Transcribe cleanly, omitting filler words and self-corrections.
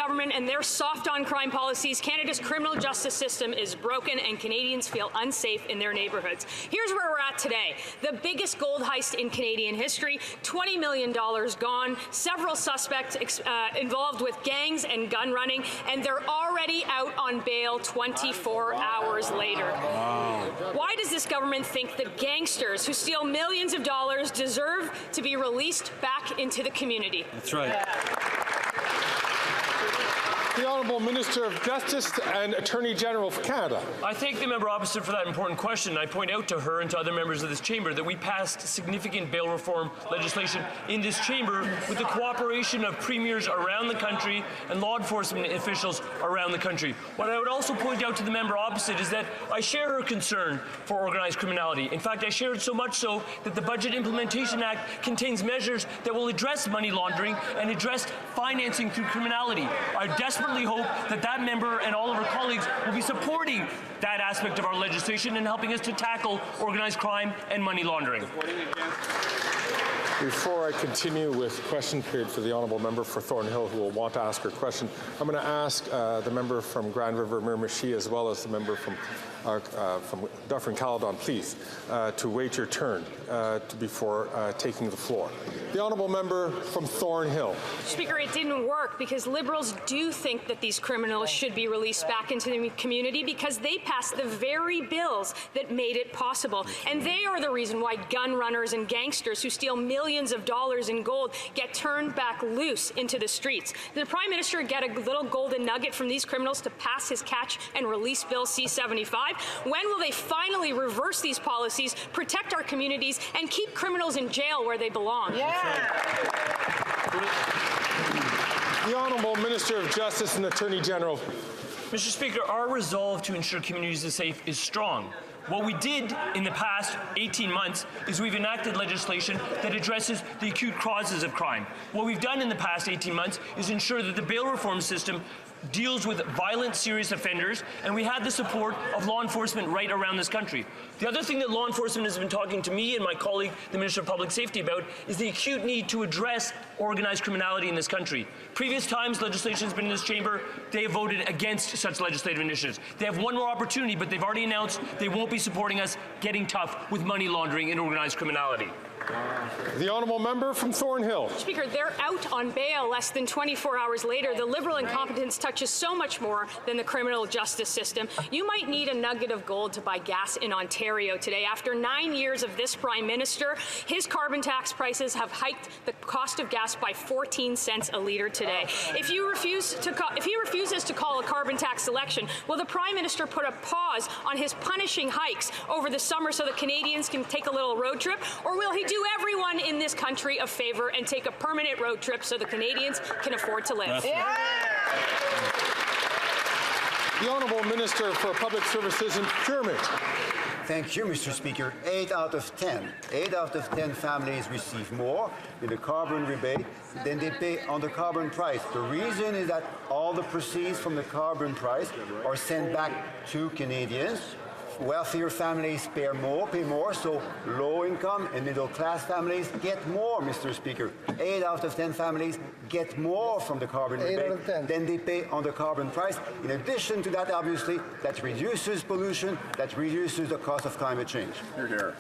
government and their soft on crime policies, Canada's criminal justice system is broken and Canadians feel unsafe in their neighbourhoods. Here's where we're at today. The biggest gold heist in Canadian history, $20 million gone, several suspects involved with gangs and gun running, and they're already out on bail 24 hours later. Wow. Why does this government think the gangsters who steal millions of dollars deserve to be released back into the community? That's right. The Honourable Minister of Justice and Attorney General of Canada. I thank the member opposite for that important question. I point out to her and to other members of this chamber that we passed significant bail reform legislation in this chamber with the cooperation of premiers around the country and law enforcement officials around the country. What I would also point out to the member opposite is that I share her concern for organized criminality. In fact, I share it so much so that the Budget Implementation Act contains measures that will address money laundering and address financing through criminality. I desperately hope that that member and all of her colleagues will be supporting that aspect of our legislation and helping us to tackle organized crime and money laundering. Before I continue with question period for the Honourable Member for Thornhill, who will want to ask her question, I'm going to ask the member from Grand River Miramichi, as well as the member from Dufferin-Caledon, please, to wait your turn before taking the floor. The Honourable Member from Thornhill. Speaker, it didn't work because Liberals do think that these criminals should be released back into the community because they passed the very bills that made it possible. And they are the reason why gun runners and gangsters who steal millions of dollars in gold get turned back loose into the streets. Did the Prime Minister get a little golden nugget from these criminals to pass his catch and release Bill C-75? When will they finally reverse these policies, protect our communities, and keep criminals in jail where they belong? Yeah. The Honourable Minister of Justice and Attorney General. Mr. Speaker, our resolve to ensure communities are safe is strong. What we did in the past 18 months is we've enacted legislation that addresses the acute causes of crime. What we've done in the past 18 months is ensure that the bail reform system deals with violent, serious offenders, and we had the support of law enforcement right around this country. The other thing that law enforcement has been talking to me and my colleague, the Minister of Public Safety, about is the acute need to address organized criminality in this country. Previous times legislation has been in this chamber, they have voted against such legislative initiatives. They have one more opportunity, but they've already announced they won't be supporting us getting tough with money laundering and organized criminality. The Honourable Member from Thornhill. Speaker, they're out on bail less than 24 hours later. The Liberal incompetence touches so much more than the criminal justice system. You might need a nugget of gold to buy gas in Ontario today. After 9 years of this Prime Minister, his carbon tax prices have hiked the cost of gas by 14 cents a litre today. If he refuses to call a carbon tax election, will the Prime Minister put a pause on his punishing hikes over the summer so that Canadians can take a little road trip, or will he do everyone in this country a favour and take a permanent road trip so the Canadians can afford to live? Yeah. The Honourable Minister for Public Services and Procurement. Thank you, Mr. Speaker. 8 out of 10 families receive more in the carbon rebate than they pay on the carbon price. The reason is that all the proceeds from the carbon price are sent back to Canadians. Wealthier families pay more, so low-income and middle-class families get more, Mr. Speaker. 8 out of 10 families get more from the carbon rebate than they pay on the carbon price. In addition to that, obviously, that reduces pollution, that reduces the cost of climate change. Hear, hear.